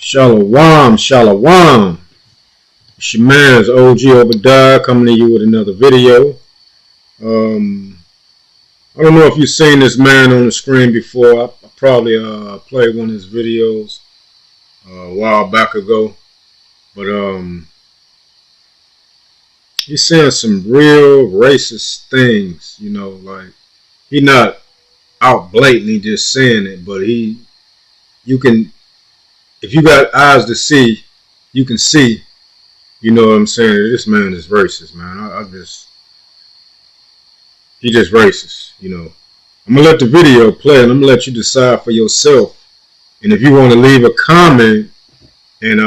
Shalom, shalom. It's your man's OG Obadiah coming to you with another video. I don't know if you've seen this man on the screen before. I probably played one of his videos a while back ago. But he's saying some real racist things, like he not out blatantly just saying it, but you can, if you got eyes to see, you can see. You know what I'm saying? This man is racist, man. He just racist, I'm gonna let the video play and I'm gonna let you decide for yourself. And if you want to leave a comment and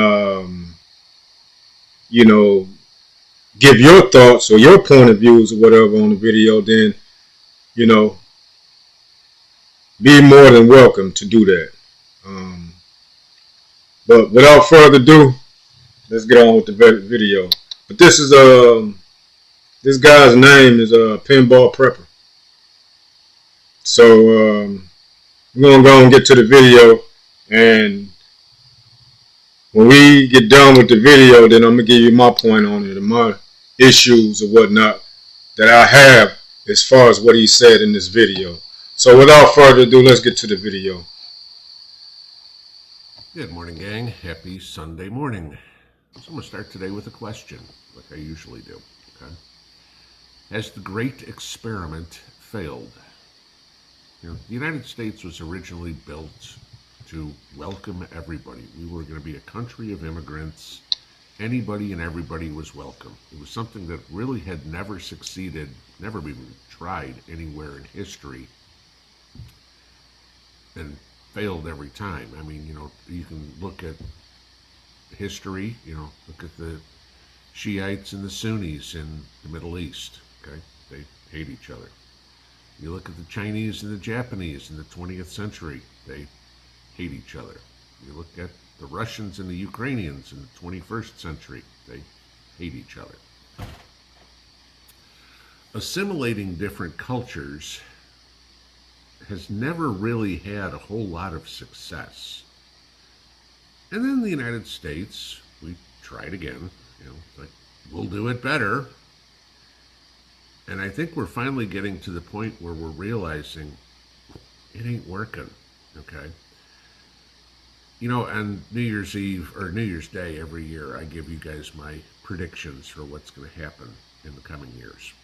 give your thoughts or your point of views or whatever on the video, then, be more than welcome to do that. But without further ado, let's get on with the video. But this guy's name is Pinball Prepper. So we're gonna go and get to the video, and when we get done with the video, then I'm gonna give you my point on it and my issues or whatnot that I have as far as what he said in this video. So without further ado, let's get to the video. Good morning, gang. Happy Sunday morning. So I'm going to start today with a question, like I usually do. Okay? Has the great experiment failed? The United States was originally built to welcome everybody. We were going to be a country of immigrants. Anybody and everybody was welcome. It was something that really had never succeeded, never even tried anywhere in history, and failed every time. I mean, you can look at history, look at the Shiites and the Sunnis in the Middle East, okay? They hate each other. You look at the Chinese and the Japanese in the 20th century, they hate each other. You look at the Russians and the Ukrainians in the 21st century, they hate each other. Assimilating different cultures has never really had a whole lot of success. And then the United States, we tried again, like, we'll do it better. And I think we're finally getting to the point where we're realizing it ain't working, okay? On New Year's Eve or New Year's Day every year, I give you guys my predictions for what's going to happen in the coming years.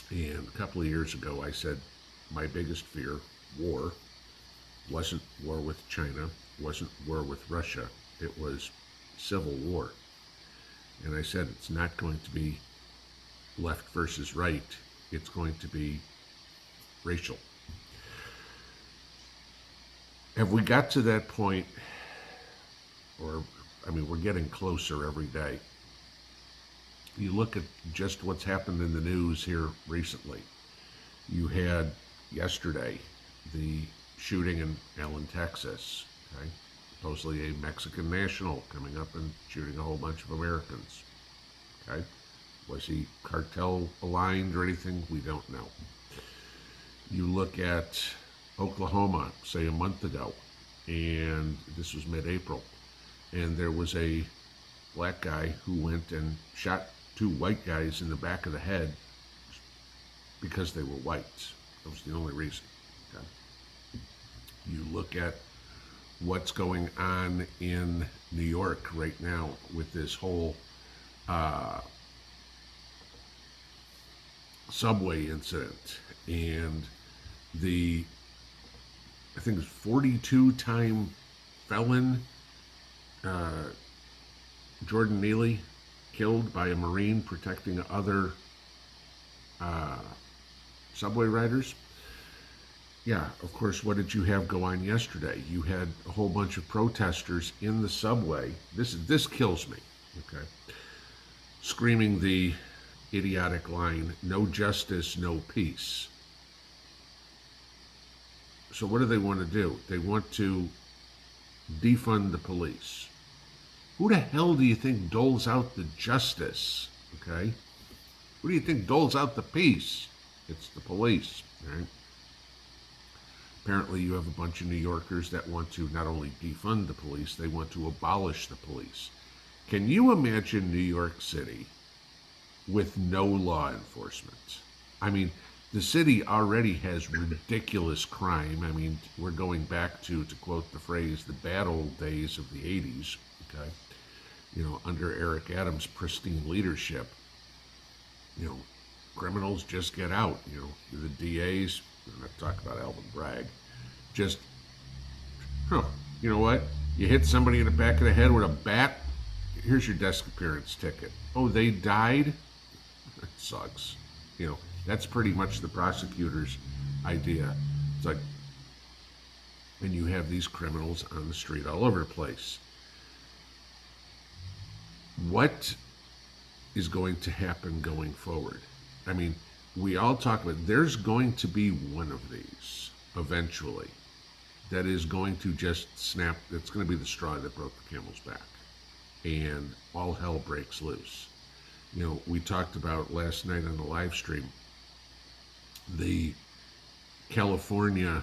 And a couple of years ago, I said my biggest fear, war, wasn't war with China, wasn't war with Russia, it was civil war. And I said it's not going to be left versus right, it's going to be racial. Have we got to that point? We're getting closer every day. You look at just what's happened in the news here recently. You had yesterday the shooting in Allen, Texas, okay? Supposedly a Mexican national coming up and shooting a whole bunch of Americans, okay? Was he cartel aligned or anything? We don't know. You look at Oklahoma, say a month ago, and this was mid-April, and there was a black guy who went and shot two white guys in the back of the head because they were whites. That was the only reason. Okay? You look at what's going on in New York right now with this whole subway incident, and I think it's 42-time felon Jordan Neely killed by a Marine protecting other subway riders. Yeah, of course, what did you have go on yesterday? You had a whole bunch of protesters in the subway. This kills me, okay? Screaming the idiotic line, "No justice, no peace." So what do they want to do? They want to defund the police. Who the hell do you think doles out the justice, okay? Who do you think doles out the peace? It's the police, right? Apparently, you have a bunch of New Yorkers that want to not only defund the police, they want to abolish the police. Can you imagine New York City with no law enforcement? I mean, the city already has ridiculous crime. I mean, we're going back to quote the phrase, the bad old days of the 80s, okay? You know, under Eric Adams' pristine leadership, you know, criminals just get out. You know, the DAs, we're not talking about Alvin Bragg, just, you know what? You hit somebody in the back of the head with a bat, here's your desk appearance ticket. Oh, they died? That sucks. You know, that's pretty much the prosecutor's idea. It's like, and you have these criminals on the street all over the place. What is going to happen going forward? I mean, we all talk about there's going to be one of these eventually that is going to just snap. It's going to be the straw that broke the camel's back, and all hell breaks loose. You know, we talked about last night on the live stream the California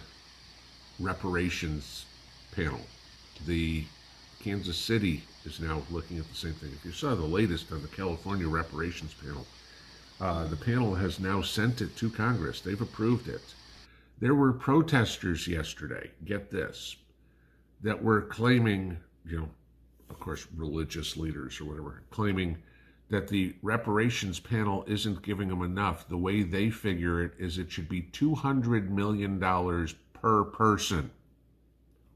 reparations panel. The Kansas City is now looking at the same thing. If you saw the latest on the California reparations panel, the panel has now sent it to Congress. They've approved it. There were protesters yesterday, get this, that were claiming, you know, of course, religious leaders or whatever, claiming that the reparations panel isn't giving them enough. The way they figure it is it should be $200 million per person.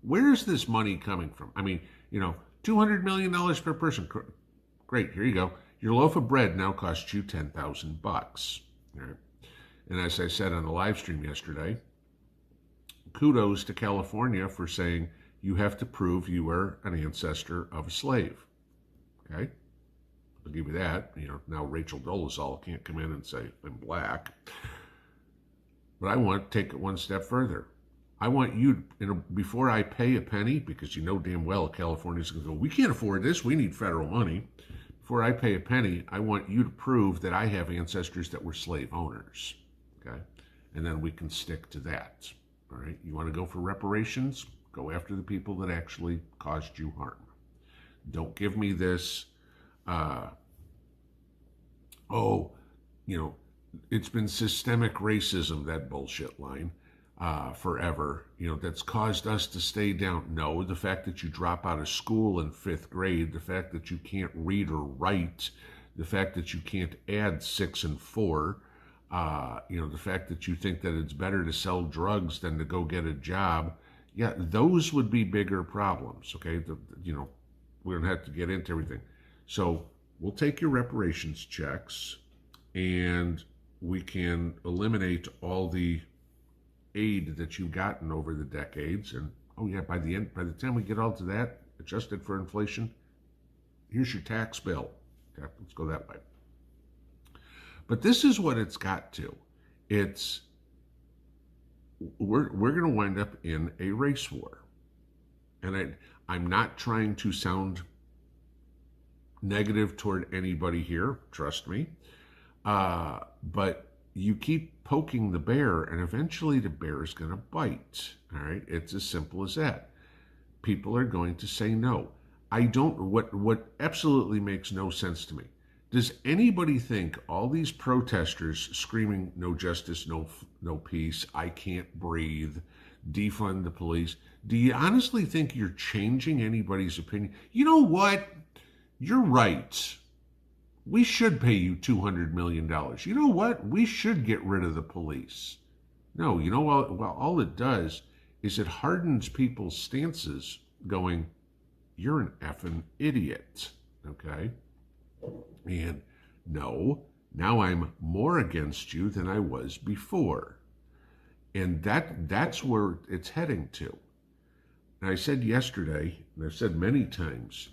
Where's this money coming from? I mean, you know, $200 million per person. Great, here you go. Your loaf of bread now costs you $10,000. All right. And as I said on the live stream yesterday, kudos to California for saying you have to prove you were an ancestor of a slave. Okay? I'll give you that. You know, now Rachel Dolezal can't come in and say, I'm black. But I want to take it one step further. I want you, before I pay a penny, because you know damn well California's going to go, we can't afford this, we need federal money. Before I pay a penny, I want you to prove that I have ancestors that were slave owners. Okay? And then we can stick to that. All right? You want to go for reparations? Go after the people that actually caused you harm. Don't give me this, you know, it's been systemic racism, that bullshit line, forever, you know, that's caused us to stay down. No, the fact that you drop out of school in 5th grade, the fact that you can't read or write, the fact that you can't add 6 and 4, you know, the fact that you think that it's better to sell drugs than to go get a job, yeah, those would be bigger problems, okay? You know, we don't have to get into everything. So we'll take your reparations checks and we can eliminate all the aid that you've gotten over the decades. And oh yeah, by the time we get all to that, adjusted for inflation, here's your tax bill. Okay, let's go that way. But this is what it's got to. It's we're going to wind up in a race war. And I'm not trying to sound negative toward anybody here, trust me. But you keep poking the bear, and eventually the bear is going to bite. All right? It's as simple as that. People are going to say no. What absolutely makes no sense to me. Does anybody think all these protesters screaming, no justice, no peace, I can't breathe, defund the police, do you honestly think you're changing anybody's opinion? You know what? You're right. We should pay you $200 million. You know what? We should get rid of the police. No, you know what? Well, all it does is it hardens people's stances going, you're an effing idiot. Okay? And no, now I'm more against you than I was before. And that's where it's heading to. And I said yesterday, and I've said many times,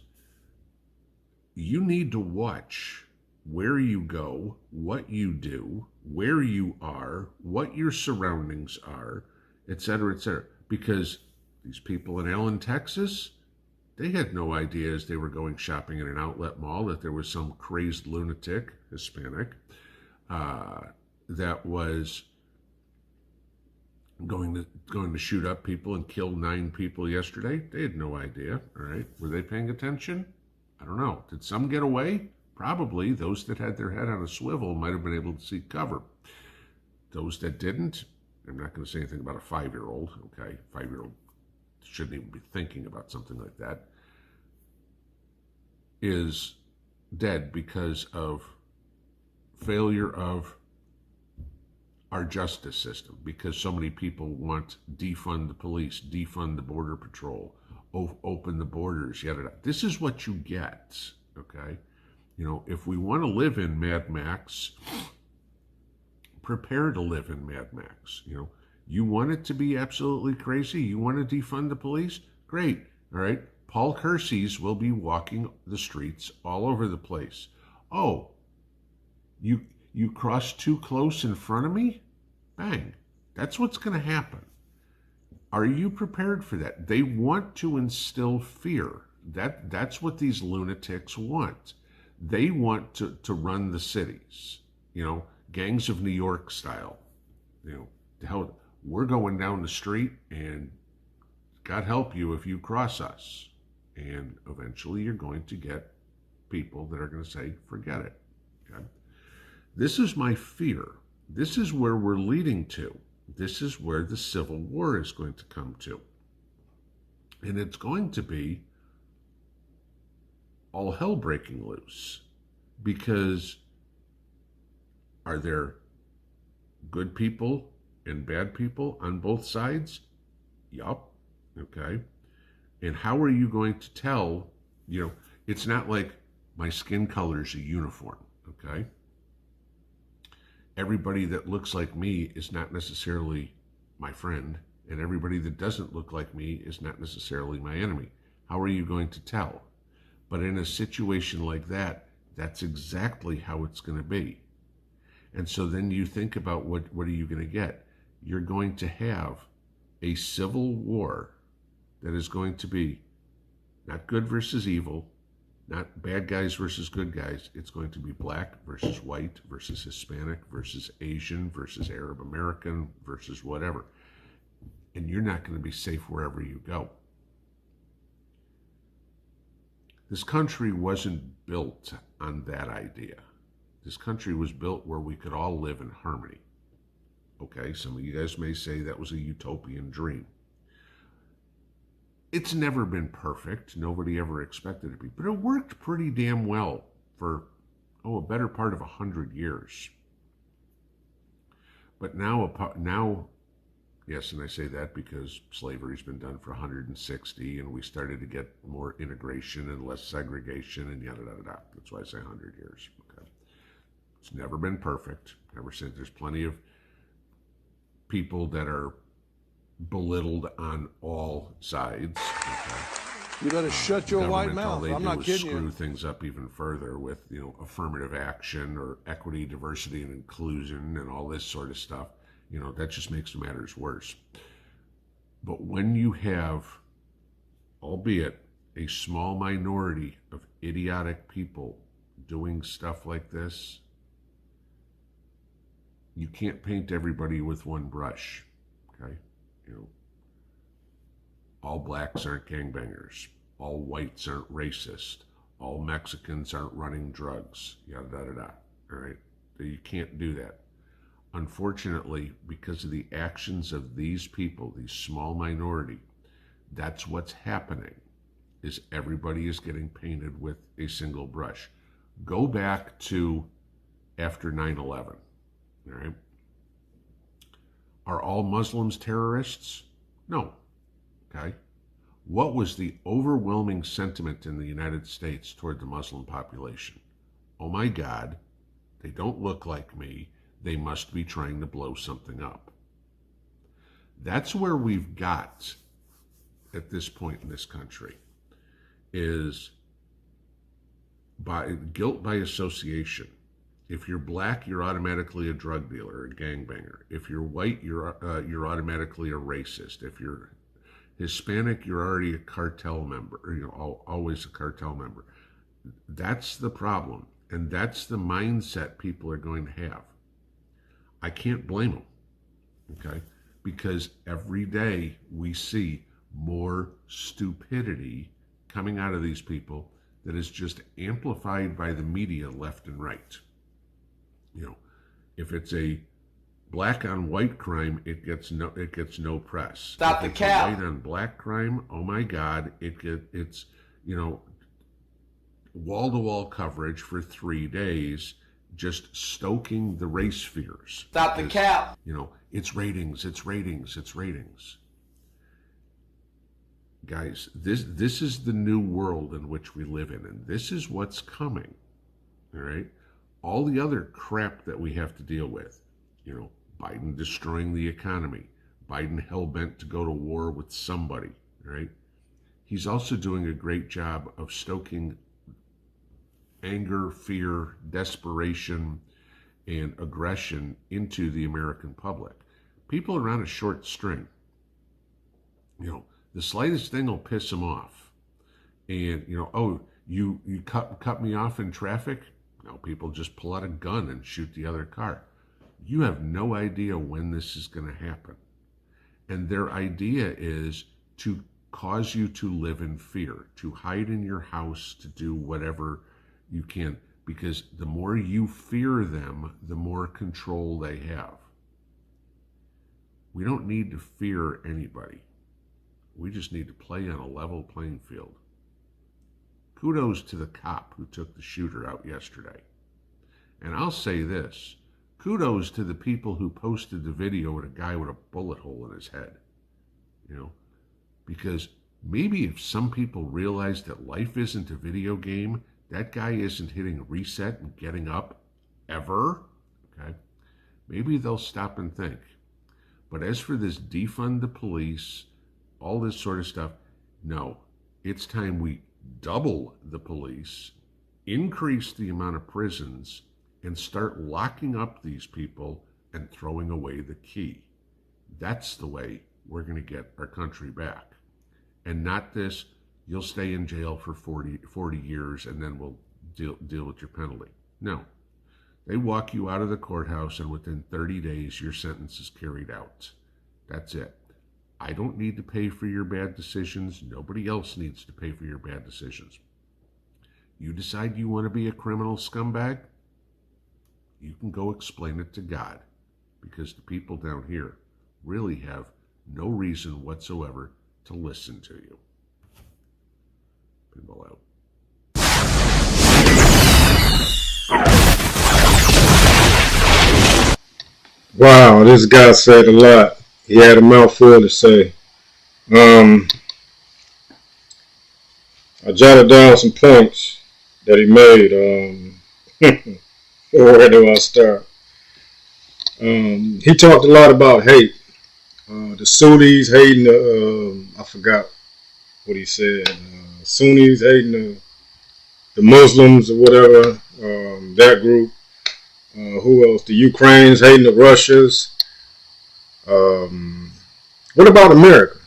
you need to watch where you go, what you do, where you are, what your surroundings are, etc., etc. Because these people in Allen, Texas, they had no idea as they were going shopping in an outlet mall that there was some crazed lunatic, Hispanic, that was going to shoot up people and kill 9 people yesterday. They had no idea. All right, were they paying attention? I don't know. Did some get away? Probably. Those that had their head on a swivel might have been able to see cover. Those that didn't, I'm not going to say anything about a 5-year-old. Okay, 5-year-old shouldn't even be thinking about something like that. Is dead because of failure of our justice system, because so many people want defund the police, defund the border patrol, open the borders, yada. This is what you get, okay? If we want to live in Mad Max, prepare to live in Mad Max. You want it to be absolutely crazy? You want to defund the police? Great, all right? Paul Kersey's will be walking the streets all over the place. Oh, you cross too close in front of me? Bang. That's what's going to happen. Are you prepared for that? They want to instill fear. That's what these lunatics want. They want to run the cities, Gangs of New York style. The hell, we're going down the street and God help you if you cross us. And eventually you're going to get people that are going to say, forget it. Okay? This is my fear. This is where we're leading to. This is where the Civil War is going to come to. And it's going to be all hell breaking loose. Because are there good people and bad people on both sides? Yup. Okay. And how are you going to tell, it's not like my skin color is a uniform. Okay. Everybody that looks like me is not necessarily my friend, and everybody that doesn't look like me is not necessarily my enemy. How are you going to tell? But in a situation like that, that's exactly how it's going to be. And so then you think about what are you going to get? You're going to have a civil war that is going to be not good versus evil, not bad guys versus good guys. It's going to be black versus white versus Hispanic versus Asian versus Arab American versus whatever. And you're not going to be safe wherever you go. This country wasn't built on that idea. This country was built where we could all live in harmony. Okay, some of you guys may say that was a utopian dream. It's never been perfect. Nobody ever expected it to be. But it worked pretty damn well for, a better part of 100 years. But now, yes, and I say that because slavery's been done for 160, and we started to get more integration and less segregation and yada, yada, yada. That's why I say 100 years. Okay. It's never been perfect. Ever since, there's plenty of people that are belittled on all sides. Okay. You better shut your white mouth. I'm not kidding you. Screw things up even further with affirmative action or equity, diversity, and inclusion and all this sort of stuff. That just makes the matters worse. But when you have, albeit a small minority of idiotic people doing stuff like this, you can't paint everybody with one brush. Okay. All blacks aren't gangbangers. All whites aren't racist. All Mexicans aren't running drugs. Yada, yada, yada. All right? You can't do that. Unfortunately, because of the actions of these people, these small minority, that's what's happening, is everybody is getting painted with a single brush. Go back to after 9/11. All right? Are all Muslims terrorists? No. Okay. What was the overwhelming sentiment in the United States toward the Muslim population? Oh my God, they don't look like me. They must be trying to blow something up. That's where we've got at this point in this country, is by guilt by association. If you're black, you're automatically a drug dealer, a gangbanger. If you're white, you're automatically a racist. If you're Hispanic, you're already a cartel member, always a cartel member. That's the problem, and that's the mindset people are going to have. I can't blame them, okay? because every day we see more stupidity coming out of these people that is just amplified by the media left and right. You know, if it's a black on white crime, it gets no press. Stop the cap. White on black crime, oh my God, it's wall-to-wall coverage for 3 days, just stoking the race fears. Stop the cap. It's ratings. Guys, this is the new world in which we live in, and this is what's coming. All right? All the other crap that we have to deal with, Biden destroying the economy, Biden hell-bent to go to war with somebody, right? He's also doing a great job of stoking anger, fear, desperation, and aggression into the American public. People are on a short string. The slightest thing will piss them off. And, oh, you cut me off in traffic? No, people just pull out a gun and shoot the other car. You have no idea when this is going to happen. And their idea is to cause you to live in fear, to hide in your house, to do whatever you can. Because the more you fear them, the more control they have. We don't need to fear anybody. We just need to play on a level playing field. Kudos to the cop who took the shooter out yesterday. And I'll say this, kudos to the people who posted the video with a guy with a bullet hole in his head. Because maybe if some people realize that life isn't a video game, that guy isn't hitting reset and getting up ever, okay? Maybe they'll stop and think. But as for this defund the police, all this sort of stuff, no. It's time we double the police, increase the amount of prisons, and start locking up these people and throwing away the key. That's the way we're going to get our country back. And not this, you'll stay in jail for 40 years and then we'll deal with your penalty. No. They walk you out of the courthouse and within 30 days your sentence is carried out. That's it. I don't need to pay for your bad decisions. Nobody else needs to pay for your bad decisions. You decide you want to be a criminal scumbag? You can go explain it to God, because the people down here really have no reason whatsoever to listen to you. Pinball out. Wow, this guy said a lot. He had a mouthful to say. I jotted down some points that he made. Where do I start? He talked a lot about hate. The Sunnis hating I forgot what he said. Sunnis hating the Muslims or whatever, that group. Who else? The Ukrainians hating the Russians. What about America?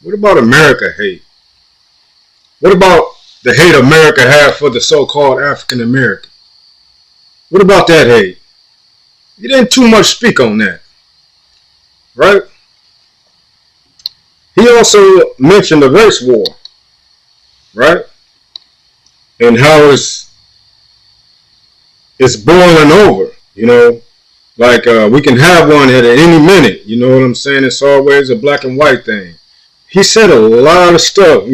What about America hate? What about the hate America have for the so-called African American? What about that hate? He didn't too much speak on that, right? He also mentioned the race war, right? And how it's boiling over, like we can have one at any minute, you know what I'm saying? It's always a black and white thing. He said a lot of stuff,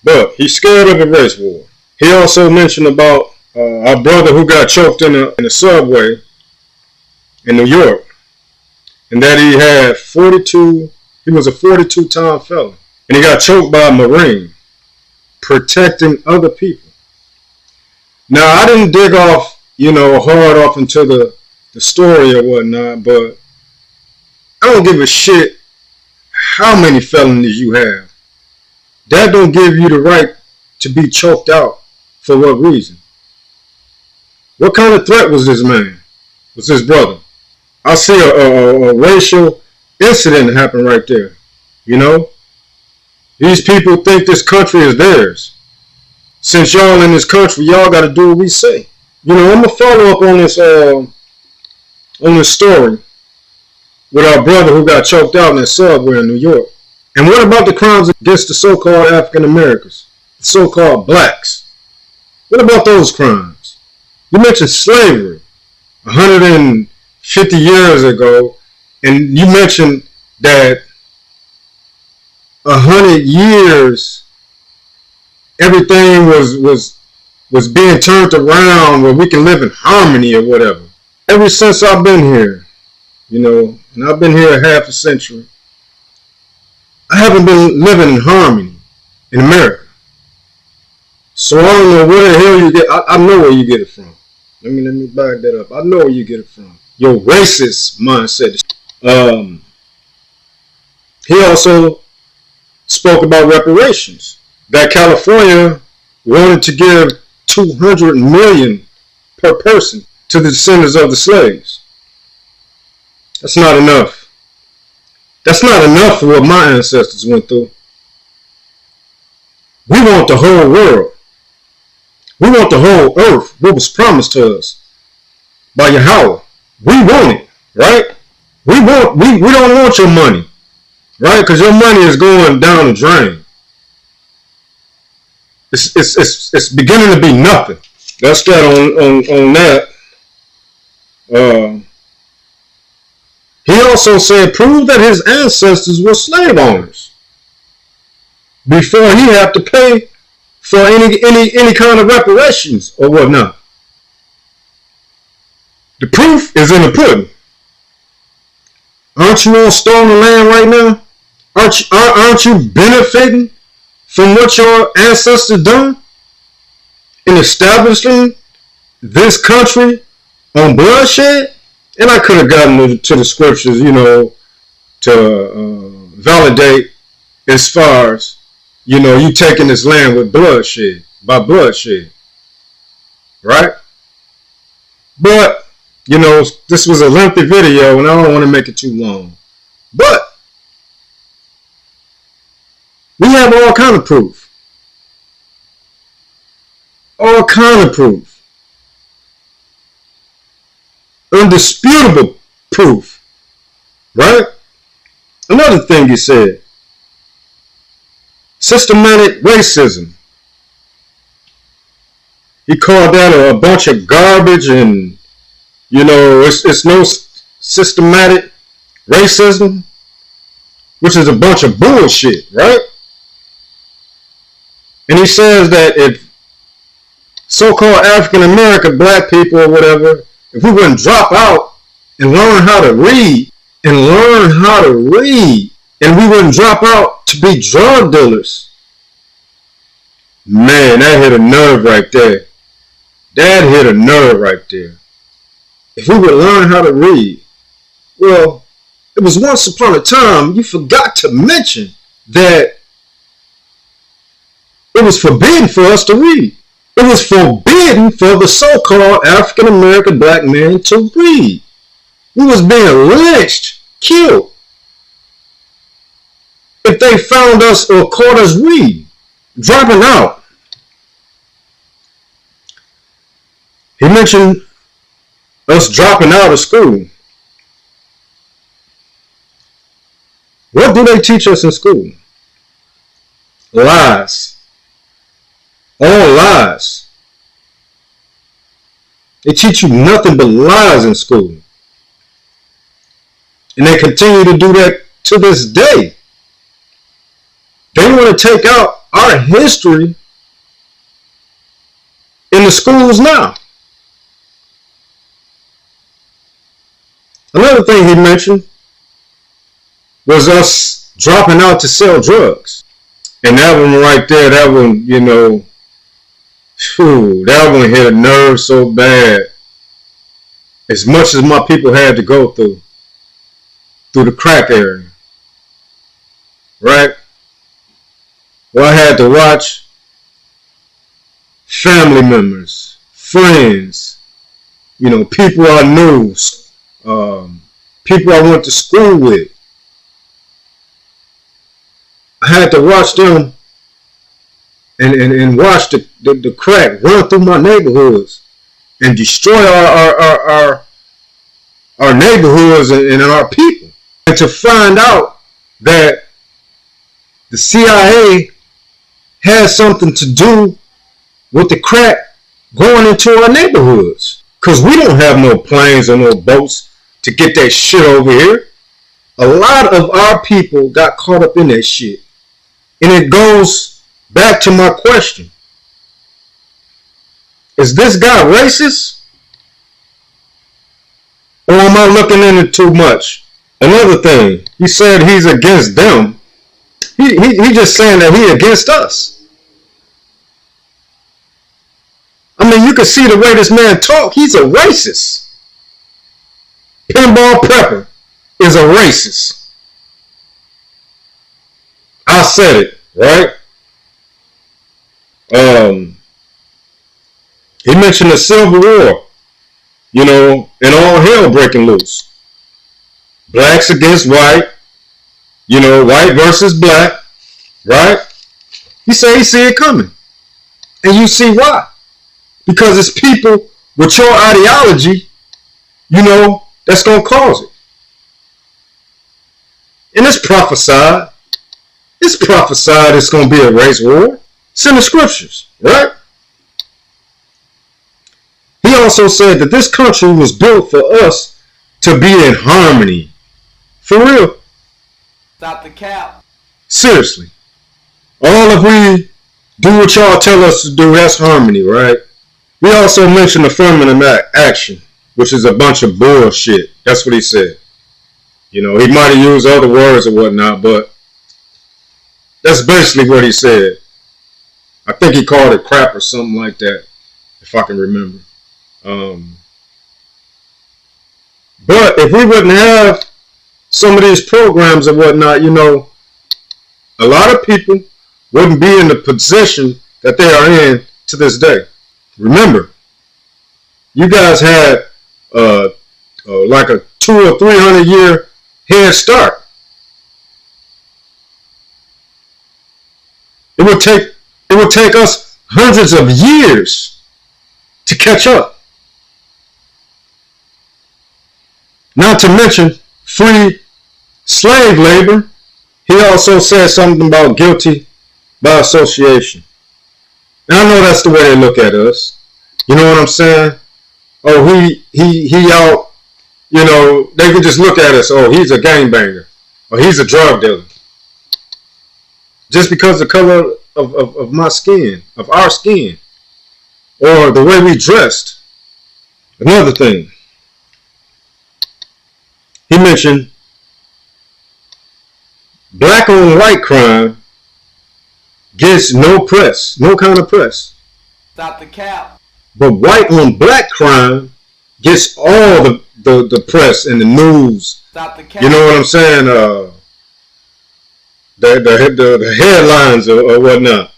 but he's scared of a race war. He also mentioned about our brother who got choked in a subway in New York, and that he was a 42-time felon, and he got choked by a Marine protecting other people. Now, I didn't dig off, hard off into the story or whatnot, but I don't give a shit how many felonies you have. That don't give you the right to be choked out. For what reason? What kind of threat was this man? Was his brother? I see a racial incident happen right there. These people think this country is theirs. Since y'all in this country, y'all got to do what we say. I'm gonna follow up on this story. with our brother who got choked out in that subway in New York? And what about the crimes against the so-called African Americans, the so-called blacks? What about those crimes? You mentioned slavery 150 years ago, and you mentioned that 100 years everything was being turned around where we can live in harmony or whatever. Ever since I've been here, and I've been here a half a century, I haven't been living in harmony in America. So I don't know where the hell you get. I know where you get it from. Let me back that up. I know where you get it from. Your racist mindset. He also spoke about reparations. That California wanted to give $200 million per person to the descendants of the slaves. That's not enough. That's not enough for what my ancestors went through. We want the whole world. We want the whole earth, what was promised to us by Yahweh. We want it, right? We don't want your money, right? Because your money is going down the drain. It's beginning to be nothing. That's that on that. He also said, prove that his ancestors were slave owners before he had to pay for any kind of reparations or whatnot. The proof is in the pudding. Aren't you on stolen land right now? Aren't you benefiting from what your ancestors done in establishing this country on bloodshed? And I could have gotten to the scriptures, to validate as far as, you taking this land with bloodshed, by bloodshed, right? But, this was a lengthy video and I don't want to make it too long. But, we have all kind of proof. All kind of proof. Undisputable proof, right? Another thing he said, systematic racism. He called that a bunch of garbage, and it's no systematic racism, which is a bunch of bullshit, right? And he says that if so-called African American black people or whatever, if we wouldn't drop out and learn how to read, and we wouldn't drop out to be drug dealers, man, that hit a nerve right there. If we would learn how to read, well, it was once upon a time, you forgot to mention that it was forbidden for us to read. It was forbidden for the so-called African American black man to read. We was being lynched, killed, if they found us or caught us reading, dropping out. He mentioned us dropping out of school. What do they teach us in school? Lies. All lies. They teach you nothing but lies in school. And they continue to do that to this day. They want to take out our history in the schools now. Another thing he mentioned was us dropping out to sell drugs. And that one right there, that one, that one hit a nerve so bad. As much as my people had to go through the crack area, right? Well, I had to watch family members, friends, people I knew, people I went to school with. I had to watch them and watch the crack run through my neighborhoods and destroy our neighborhoods and our people. And to find out that the CIA has something to do with the crack going into our neighborhoods. Because we don't have no planes or no boats to get that shit over here. A lot of our people got caught up in that shit. And it goes back to my question. Is this guy racist? Or am I looking into too much? Another thing, he said he's against them. He just saying that he against us. I mean, you can see the way this man talk. He's a racist. Pinball Prepper is a racist. I said it, right? He mentioned the Civil War, you know, and all hell breaking loose. Blacks against white, you know, white versus black, right? He said he see it coming. And you see why. Because it's people with your ideology, you know, that's going to cause it. And it's prophesied. It's prophesied it's going to be a race war. It's in the scriptures, right? He also said that this country was built for us to be in harmony. For real. Stop the cap. Seriously. All if we do what y'all tell us to do, that's harmony, right? We also mentioned affirmative action, which is a bunch of bullshit. That's what he said. You know, he might have used other words or whatnot, but that's basically what he said. I think he called it crap or something like that, if I can remember. But if we wouldn't have some of these programs and whatnot, you know, a lot of people wouldn't be in the position that they are in to this day. Remember, you guys had like a 200 or 300 year head start. It would take us hundreds of years to catch up. Not to mention free slave labor. He also said something about guilty by association. And I know that's the way they look at us. You know what I'm saying? Oh, he out, you know, they can just look at us, oh, he's a gangbanger. Or he's a drug dealer. Just because the color of my skin, of our skin. Or the way we dressed. Another thing. He mentioned black on white crime gets no press, no kind of press. Stop the cap. But white on black crime gets all the press and the news. Stop the cap. You know what I'm saying? The headlines or whatnot.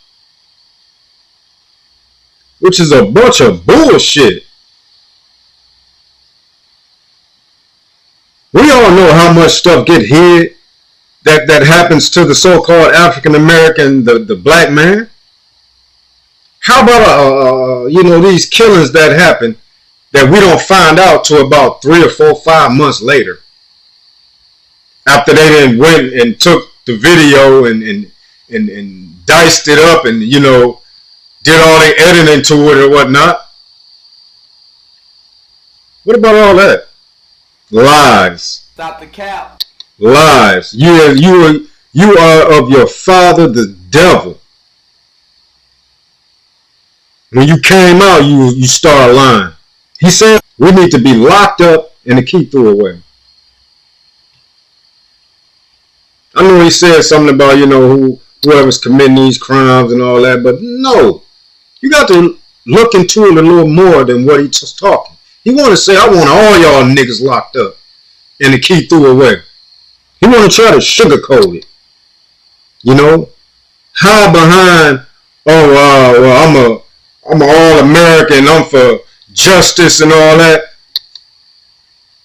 Which is a bunch of bullshit. We all know how much stuff get hid that happens to the so-called African American, the black man. How about you know, these killings that happen that we don't find out till about 3 or 4, 5 months later, after they then went and took the video and diced it up and, you know, did all the editing to it or whatnot. What about all that? Lies. Stop the cap. Lies. You are of your father, the devil. When you came out, you started lying. He said we need to be locked up and the key threw away. I know he said something about, you know, whoever's committing these crimes and all that, but no. You got to look into it a little more than what he just talking. He want to say, I want all y'all niggas locked up and the key threw away. He want to try to sugarcoat it. You know? Hide behind, oh, well, I'm an all-American, I'm for justice and all that.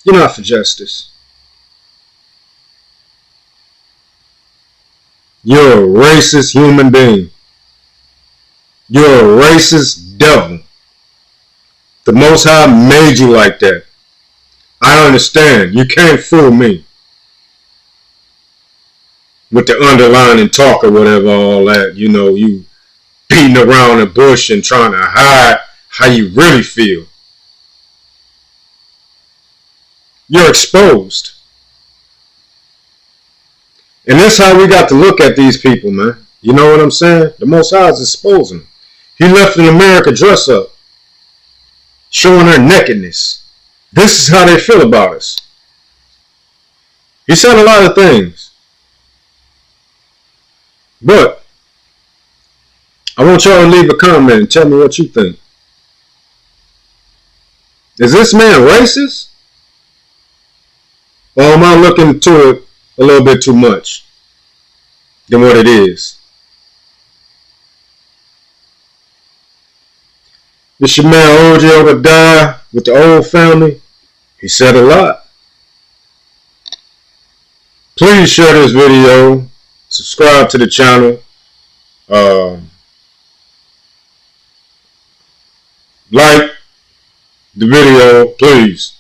You're not for justice. You're a racist human being. You're a racist devil. The Most High made you like that. I understand. You can't fool me. with the underlining talk or whatever, all that, you know, you beating around the bush and trying to hide how you really feel. You're exposed. And that's how we got to look at these people, man. You know what I'm saying? The Most High is exposing them. He left an America dress up, showing her nakedness. This is how they feel about us. He said a lot of things. But I want y'all to leave a comment and tell me what you think. Is this man racist? Or am I looking into it a little bit too much than what it is? This your man OG Obadiah with the old family. He said a lot. Please share this video. Subscribe to the channel. Like the video, please.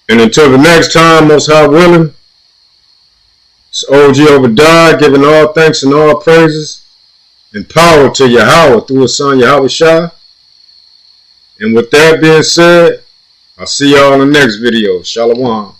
And until the next time, Most High willing, it's OG Obadiah giving all thanks and all praises and power to Yahweh through his son Yahweh Shai. And with that being said, I'll see y'all in the next video. Shalom.